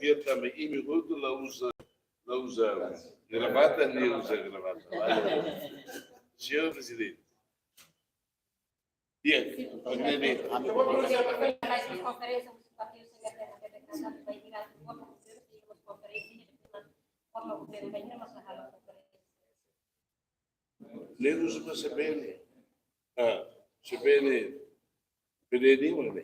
Ele também, e minuto, não usa gravata, nem usa gravata. Senhor Presidente. Bien, Lemos uma CPN. CPN. PDD, ou não?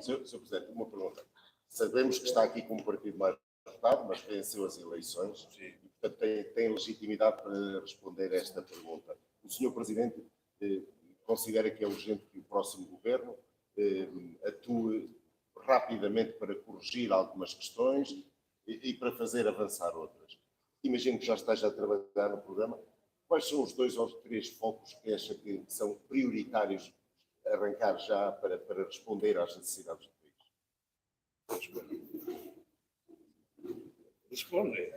Senhor Presidente, uma pergunta. Sabemos que está aqui como partido mais votado, mas venceu as eleições. Sim. E, portanto, tem legitimidade para responder a esta pergunta. O Senhor Presidente considera que é urgente que o próximo governo atue rapidamente para corrigir algumas questões e para fazer avançar outras. Imagino que já esteja a trabalhar no programa. Quais são os 2 ou 3 focos que acha que são prioritários arrancar já para responder às necessidades do país? Responde.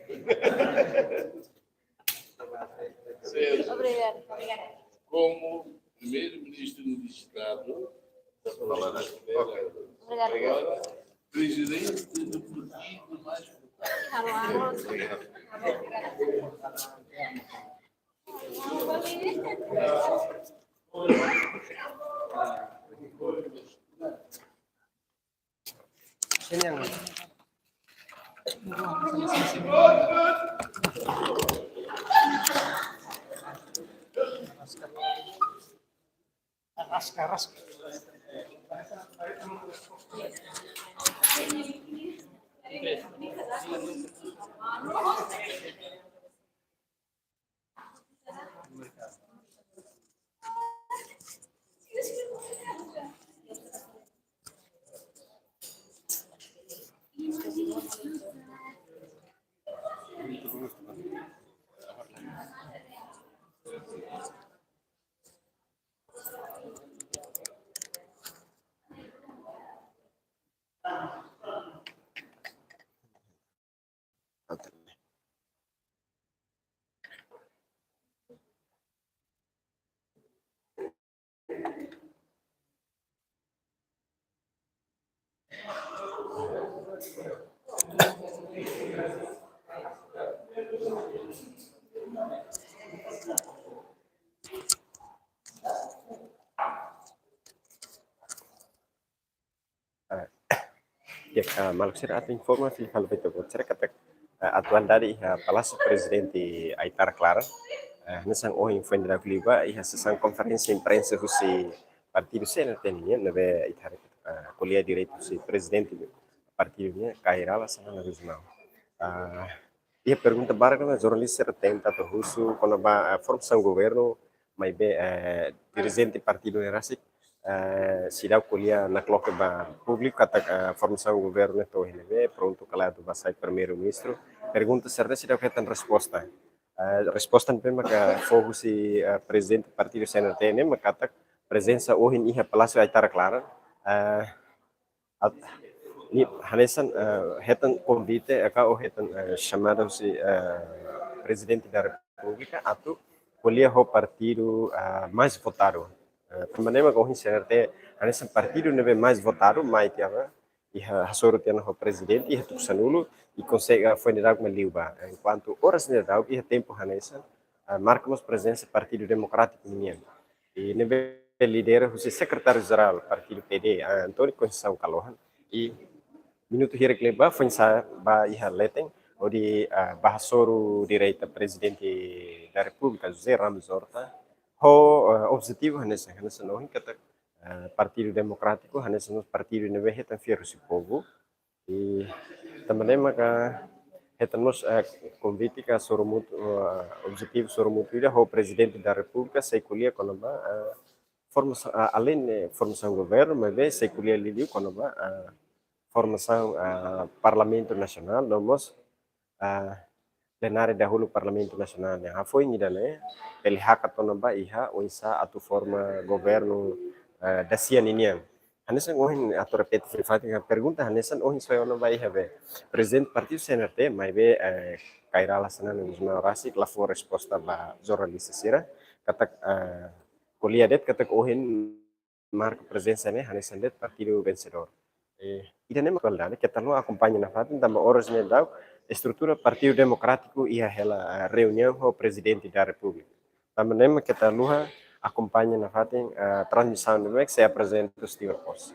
Obrigada. Como primeiro-ministro do Estado, agora presidente do partido mais votado. Malu sira atu informasi kalau betul sira kata atuan dari Palácio Presidente Aitar Clara nesang info da kliba sesang konferensi imprensa husi partido senatenia nebe itar kuliah direito si presidente partidonya Kairala sana na regional pergunta barra na jornalista tenta to husu quando ba formação governo mai be dirigente partido erasik sidau kuliah na cloque ba público kata formação governo to hinebe pronto calado ba sai primeiro-ministro pergunta certa sidau ketan resposta resposta pema ka fokus si presidente partido senatenia makata presença ohin iha Palácio Aitar Clara ni hanesan hetan convite o hetan chamado si presidente da república atau kuliah ho partido mais votado permanema com CNRT hanesan partido nebe mais votado mai tiava iha hasoro tiana ho presidente iha tusanulo e consegue foi nirag meliuba enquanto horas nirag iha tempo hanesan marcamos presença partido democrático minha e nebe lidera o secretário geral partido PD Antônio Conceição Calohan e minuto hirkleba foi sa ba iha leteng odi bahasoro direita presidente da república José Ramos Horta ho objetivo hanesa no kata partido democrático hanesa no partido nebe hetan fieru si povo e também maka hetan nos convite ka soromutu objetivo soromutu ida ho presidente da república sei kuliah konoba formação além formação governo mas sei kuliah lidiu konoba formação Parlamento Nasional, nomos plenário dahulu Parlamento Nasional. Yang foi ni dane pelihat atau namba iha oisa atau forma governo dasian ini. Hanesan ohin atau repet private pergunta hanesan ohin soal namba iha be presidente partido CNRT mai be Kairala sana na rasik la for resposta ba jornalista sira kata kuliah det kata ohin marca presença ne hanesan det partido vencedor. e nem qualidade que tá lá acompanha na fato também horas nem dá estrutura Partido Democrático e a reunião com o presidente da República também nem que tá lá acompanha na fato a transmissão do que se apresenta o senhor Posse.